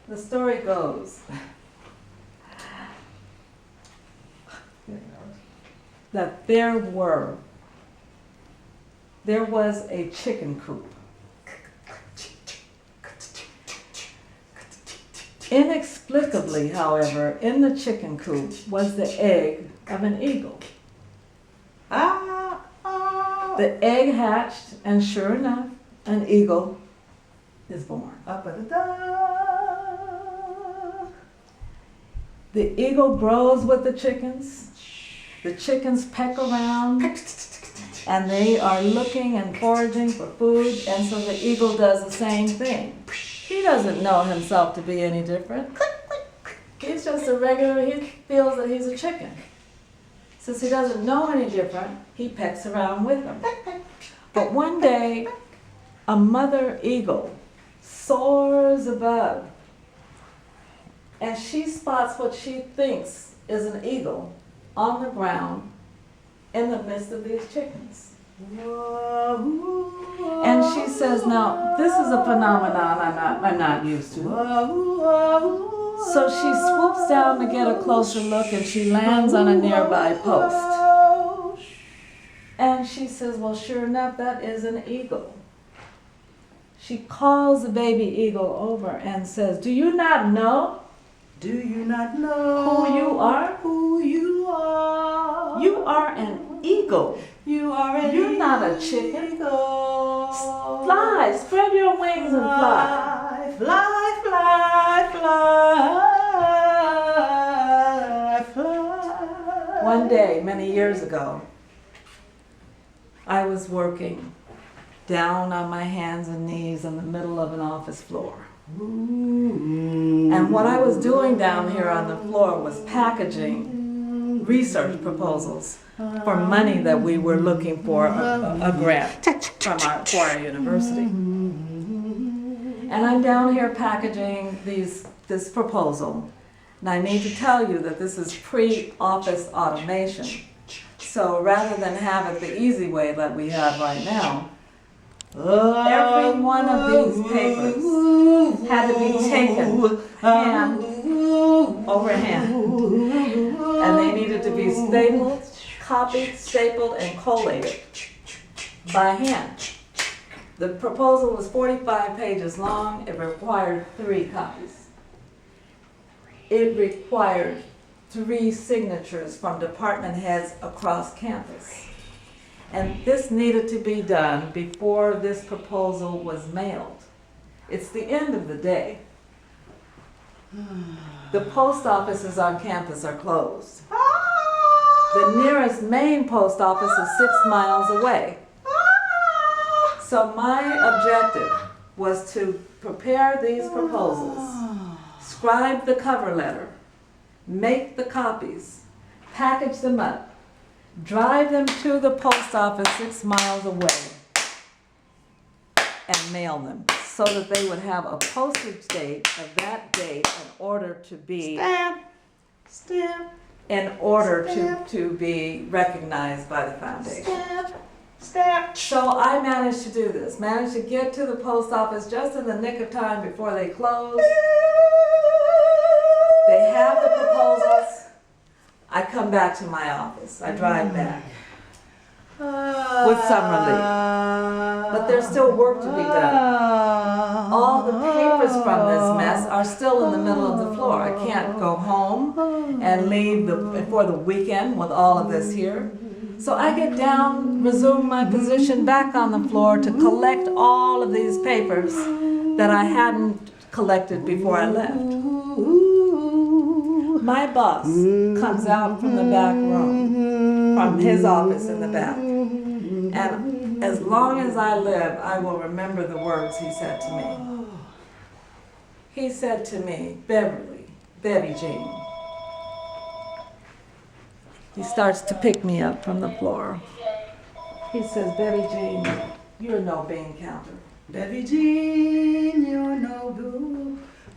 The story goes that there was a chicken coop. Inexplicably, however, in the chicken coop was the egg of an eagle. The egg hatched, and sure enough, an eagle is born. The eagle grows with the chickens. The chickens peck around, and they are looking and foraging for food, and so the eagle does the same thing. He doesn't know himself to be any different. He's just a regular, he feels that he's a chicken. Since he doesn't know any different, he pecks around with them. But one day, a mother eagle soars above, and she spots what she thinks is an eagle on the ground in the midst of these chickens. And she says, now, this is a phenomenon I'm not used to. So she swoops down to get a closer look, and she lands on a nearby post. And she says, well, sure enough, that is an eagle. She calls the baby eagle over and says, do you not know? Do you not know who you are? Who you are? You are an eagle. You are an You're eagle. not a chicken. Fly, spread your wings and fly. Fly, fly, fly, fly. One day, many years ago, I was working down on my hands and knees in the middle of an office floor. And what I was doing down here on the floor was packaging research proposals for money that we were looking for a grant for our university. And I'm down here packaging this proposal. And I need to tell you that this is pre-office automation. So rather than have it the easy way that we have right now, every one of these papers had to be taken hand over hand. And they needed to be stapled, copied, stapled, and collated by hand. The proposal was 45 pages long. It required 3 copies. It required 3 signatures from department heads across campus. And this needed to be done before this proposal was mailed. It's the end of the day. The post offices on campus are closed. The nearest main post office is 6 miles away. So my objective was to prepare these proposals, scribe the cover letter, make the copies, package them up, drive them to the post office 6 miles away, and mail them so that they would have a postage date of that date in order to be to be recognized by the foundation. So I managed to do this, managed to get to the post office just in the nick of time before they close. They have the proposals. I come back to my office. I drive back with some relief. But there's still work to be done. All the papers from this mess are still in the middle of the floor. I can't go home and leave for the weekend with all of this here. So I get down, resume my position back on the floor to collect all of these papers that I hadn't collected before I left. My boss comes out from the back room, from his office in the back. And as long as I live, I will remember the words he said to me. He said to me, Beviejean. He starts to pick me up from the floor. He says, Beviejean, you're no bean counter. Beviejean, you're no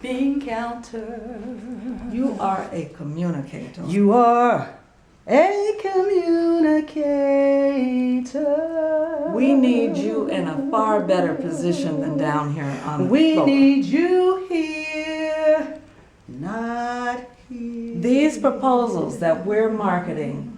bean counter. You are a communicator. You are a communicator. We need you in a far better position than down here on the floor. We need you here These proposals that we're marketing